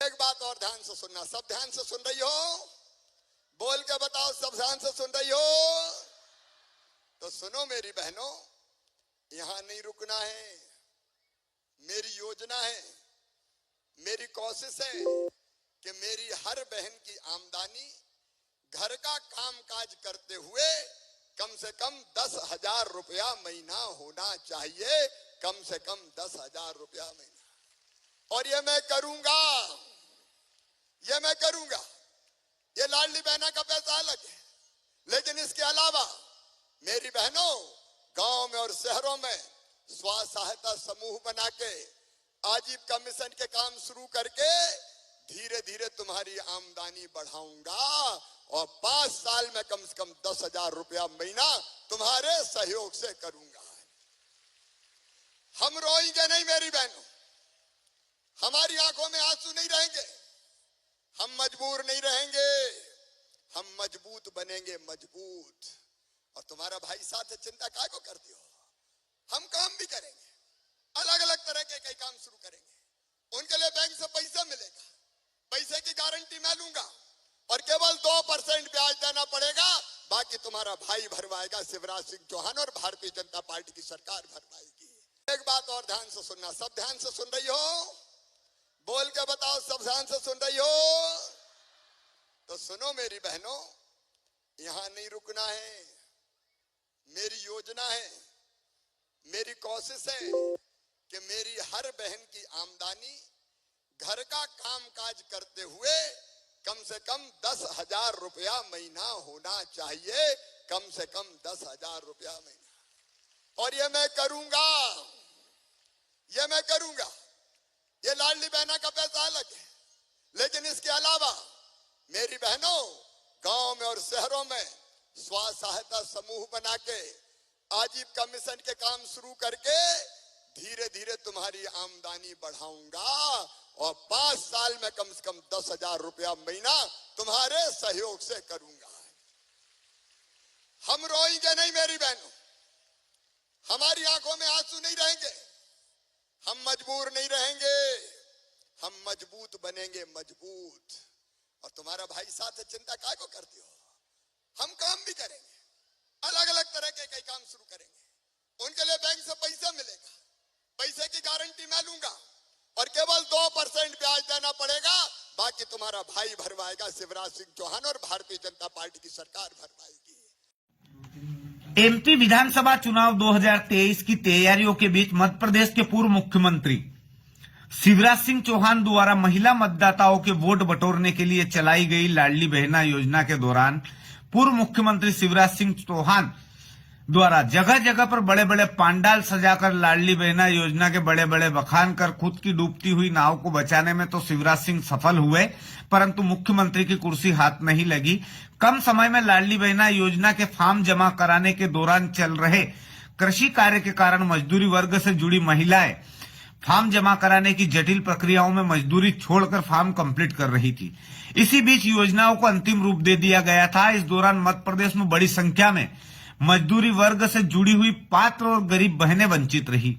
एक बात और ध्यान से सुनना, सब ध्यान से सुन रही हो? बोल के बताओ, सब ध्यान से सुन रही हो? तो सुनो मेरी बहनों, यहां नहीं रुकना है। मेरी योजना है, मेरी कोशिश है कि मेरी हर बहन की आमदनी घर का कामकाज करते हुए कम से कम 10,000 रुपया महीना होना चाहिए, कम से कम 10,000 रुपया महीना। और ये मैं करूंगा, ये मैं करूंगा। ये लाडली बहना का पैसा अलग है, लेकिन इसके अलावा मेरी बहनों गांव में और शहरों में स्व सहायता समूह बना के आजीविका मिशन के काम शुरू करके धीरे धीरे तुम्हारी आमदनी बढ़ाऊंगा और 5 साल में कम से कम 10,000 रुपया महीना तुम्हारे सहयोग से करूंगा। हम रोएंगे नहीं मेरी बहनों, हमारी आंखों में आंसू नहीं रहेंगे, हम मजबूर नहीं रहेंगे, हम मजबूत बनेंगे, मजबूत। और तुम्हारा भाई साथ है, चिंता काय को करती हो? हम काम भी करेंगे, अलग अलग तरह के कई काम शुरू करेंगे। उनके लिए बैंक से पैसा मिलेगा, पैसे की गारंटी मैं लूंगा और केवल 2% ब्याज देना पड़ेगा, बाकी तुम्हारा भाई भरवाएगा, शिवराज सिंह चौहान और भारतीय जनता पार्टी की सरकार भरवाएगी। एक बात और ध्यान से सुनना, सब ध्यान से सुन रही हो? बोल के बताओ, सब ध्यान से सुन रही हो? तो सुनो मेरी बहनों, यहां नहीं रुकना है। मेरी योजना है, मेरी कोशिश है कि मेरी हर बहन की आमदनी घर का कामकाज करते हुए कम से कम 10,000 रुपया महीना होना चाहिए, कम से कम 10,000 रुपया महीना। और ये मैं करूंगा, ये मैं करूंगा। ये लाडली बहना का पैसा अलग है, लेकिन इसके अलावा मेरी बहनों गांव में और शहरों में स्व सहायता समूह बना के आजीविका मिशन के काम शुरू करके धीरे धीरे तुम्हारी आमदनी बढ़ाऊंगा और 5 साल में कम से कम 10,000 रुपया महीना तुम्हारे सहयोग से करूंगा। हम रोएंगे नहीं मेरी बहनों, हमारी आंखों में आंसू नहीं रहेंगे, हम मजबूर नहीं रहेंगे, हम मजबूत बनेंगे, मजबूत। और तुम्हारा भाई साथ है, चिंता काय को करती हो? हम काम भी करेंगे, अलग अलग तरह के कई काम शुरू करेंगे। उनके लिए बैंक से पैसा मिलेगा, पैसे की गारंटी मैं लूंगा और केवल 2% ब्याज देना पड़ेगा, बाकी तुम्हारा भाई भरवाएगा, शिवराज सिंह चौहान और भारतीय जनता पार्टी की सरकार भरवाएगी। एमपी विधानसभा चुनाव 2023 की तैयारियों के बीच मध्य प्रदेश के पूर्व मुख्यमंत्री शिवराज सिंह चौहान द्वारा महिला मतदाताओं के वोट बटोरने के लिए चलाई गई लाडली बहना योजना के दौरान पूर्व मुख्यमंत्री शिवराज सिंह चौहान द्वारा जगह जगह पर बड़े बड़े पांडाल सजाकर लाडली बहना योजना के बड़े बड़े बखान कर खुद की डूबती हुई नाव को बचाने में तो शिवराज सिंह सफल हुए, परंतु मुख्यमंत्री की कुर्सी हाथ नहीं लगी। कम समय में लाडली बहना योजना के फॉर्म जमा कराने के दौरान चल रहे कृषि कार्य के कारण मजदूरी वर्ग से जुड़ी महिलाएं फॉर्म जमा कराने की जटिल प्रक्रियाओं में मजदूरी छोड़कर फॉर्म कंप्लीट कर रही थी। इसी बीच योजनाओं को अंतिम रूप दे दिया गया था। इस दौरान मध्य प्रदेश में बड़ी संख्या में मजदूरी वर्ग से जुड़ी हुई पात्र और गरीब बहनें वंचित रही।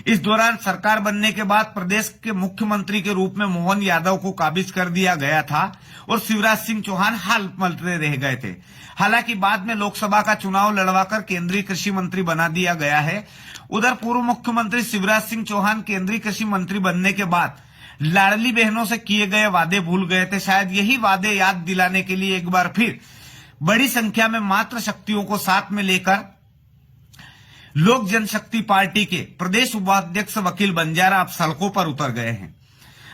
इस दौरान सरकार बनने के बाद प्रदेश के मुख्यमंत्री के रूप में मोहन यादव को काबिज कर दिया गया था और शिवराज सिंह चौहान हाल मलते रह गए थे। हालांकि बाद में लोकसभा का चुनाव लड़वाकर केंद्रीय कृषि मंत्री बना दिया गया है। उधर पूर्व मुख्यमंत्री शिवराज सिंह चौहान केंद्रीय कृषि मंत्री बनने के बाद लाडली बहनों से किए गए वादे भूल गए थे। शायद यही वादे याद दिलाने के लिए एक बार फिर बड़ी संख्या में मातृ शक्तियों को साथ में लेकर लोक जनशक्ति पार्टी के प्रदेश उपाध्यक्ष वकील बंजारा अब सड़कों पर उतर गए हैं।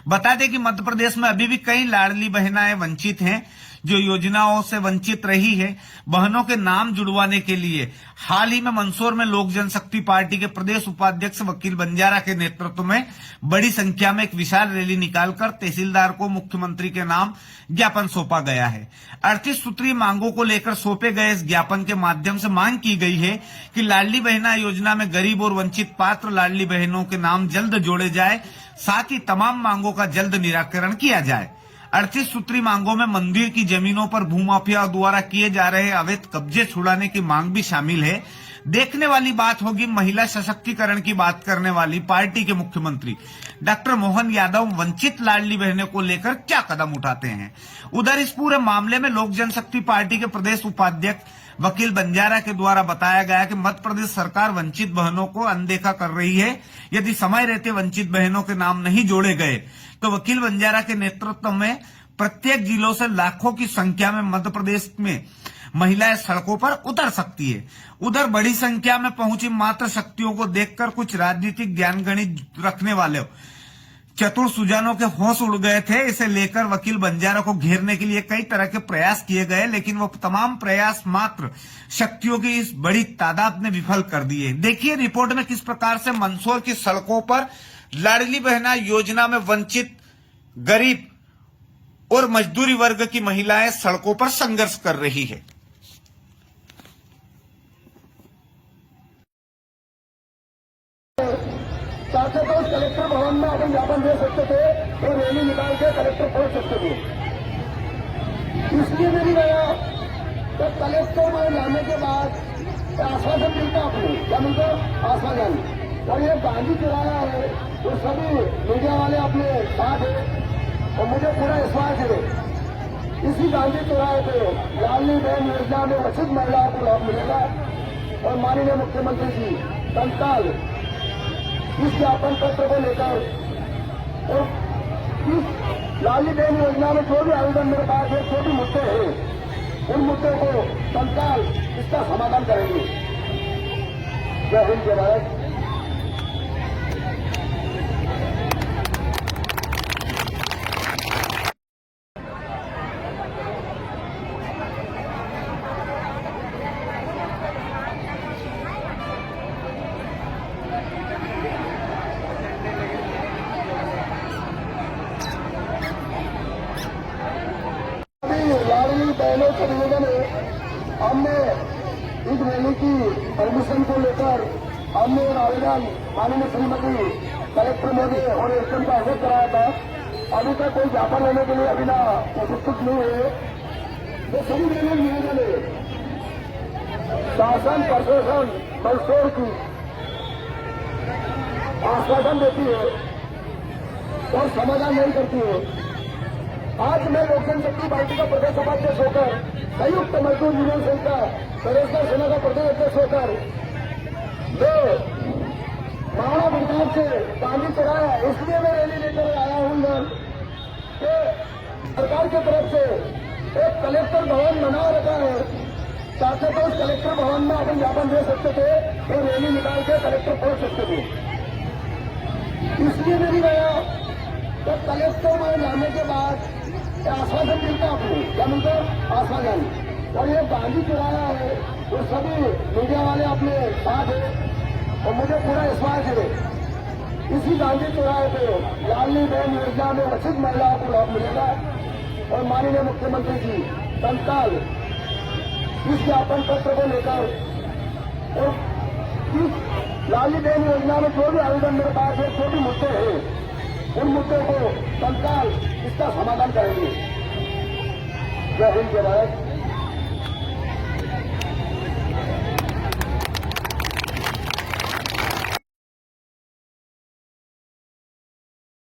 बता दें कि मध्य प्रदेश में अभी भी कई लाडली बहनाएं वंचित हैं जो योजनाओं से वंचित रही है। बहनों के नाम जुड़वाने के लिए हाल ही में मंदसौर में लोक जनशक्ति पार्टी के प्रदेश उपाध्यक्ष वकील बंजारा के नेतृत्व में बड़ी संख्या में एक विशाल रैली निकालकर तहसीलदार को मुख्यमंत्री के नाम ज्ञापन सौंपा गया है। 38 सूत्रीय मांगों को लेकर सौंपे गए इस ज्ञापन के माध्यम से मांग की गई है कि लाडली बहना योजना में गरीब और वंचित पात्र लाडली बहनों के नाम जल्द जोड़े जाए, साथ ही तमाम मांगों का जल्द निराकरण किया जाए। 38 सूत्री मांगों में मंदिर की जमीनों पर भूमाफिया द्वारा किए जा रहे अवैध कब्जे छुड़ाने की मांग भी शामिल है। देखने वाली बात होगी महिला सशक्तिकरण की बात करने वाली पार्टी के मुख्यमंत्री डॉक्टर मोहन यादव वंचित लाडली बहनों को लेकर क्या कदम उठाते हैं। उधर इस पूरे मामले में लोक जनशक्ति पार्टी के प्रदेश उपाध्यक्ष वकील बंजारा के द्वारा बताया गया कि मध्य प्रदेश सरकार वंचित बहनों को अनदेखा कर रही है। यदि समय रहते वंचित बहनों के नाम नहीं जोड़े गए तो वकील बंजारा के नेतृत्व में प्रत्येक जिलों से लाखों की संख्या में मध्य प्रदेश में महिलाएं सड़कों पर उतर सकती है। उधर बड़ी संख्या में पहुंची मात्र शक्तियों को देखकर कुछ राजनीतिक ज्ञान गणित रखने वाले चतुर सुजानों के होश उड़ गए थे। इसे लेकर वकील बंजारा को घेरने के लिए कई तरह के प्रयास किए गए, लेकिन वो तमाम प्रयास मात्र शक्तियों की इस बड़ी तादाद ने विफल कर दिए। देखिए रिपोर्ट में किस प्रकार से मंदसौर की सड़कों पर लाडली बहना योजना में वंचित गरीब और मजदूरी वर्ग की महिलाएं सड़कों पर संघर्ष कर रही है। चाहते तो कलेक्टर भवन में अपन ज्ञापन दे सकते थे और रैली निकाल के कलेक्टर पहुंच सकते थे। इसलिए नहीं गया तो कलेक्टर में जाने के बाद आश्वासन मिलता आपको, क्या मिलता आश्वासन। और ये गांधी चुराया है तो सभी मीडिया वाले अपने साथ है और मुझे पूरा विश्वास है इसी गांधी चुराए पे लाडली बहन योजना में वंचित महिलाओं को लाभ मिलेगा। और माननीय मुख्यमंत्री जी तत्काल इस ज्ञापन पत्र को लेकर और इस लाडली बहन योजना में जो भी आवेदन मेरे पास है, जो भी मुद्दे हैं, उन मुद्दों को तत्काल इसका समाधान करेंगे। जय हिंद जय भारत। लाडली बहनों के निवेदन है, हमने इस रैली की परमिशन को लेकर हमने एक आवेदन माननीय श्रीमती कलेक्टर महोदय और एसएम का अवगत कराया था। अभी तक कोई ज्ञापन लेने के लिए अभी ना उपस्थित नहीं है। तो सभी बहनों निवेदन है शासन प्रशासन मंदसौर की आश्वासन देती है और समाधान नहीं करती है। आज मैं लोक जनशक्ति पार्टी का प्रदेश उपाध्यक्ष होकर संयुक्त मजदूर यूनियन संघ का बेरोजगार सेना का प्रदेश अध्यक्ष होकर जो महाराणा प्रताप से गांधी चढ़ाया, इसलिए मैं रैली लेकर आया हूं इधर कि सरकार की तरफ से एक कलेक्टर भवन बना रखा है। चाहते तो उस कलेक्टर भवन में अपन ज्ञापन दे सकते थे और रैली निकाल के कलेक्टर पहुंच सकते थे। इसलिए नहीं गया तो कलेक्टर में जाने के बाद आश्वासन मिलता आपको, क्या मिलता आश्वासन। और ये गांधी चुराया है तो सभी मीडिया वाले अपने साथ है और मुझे पूरा विश्वास है इसी गांधी चुराए पे लाडली बहन योजना में वंचित महिलाओं को लाभ मिलेगा। और माननीय मुख्यमंत्री जी तत्काल इस ज्ञापन पत्र को लेकर और इस लाडली बहन योजना में जो भी आवेदन मेरे पास है, जो भी मुद्दे हैं, उन मुद्दों को तत्काल इसका समाधान करेंगे। जय हिंद जय भारत।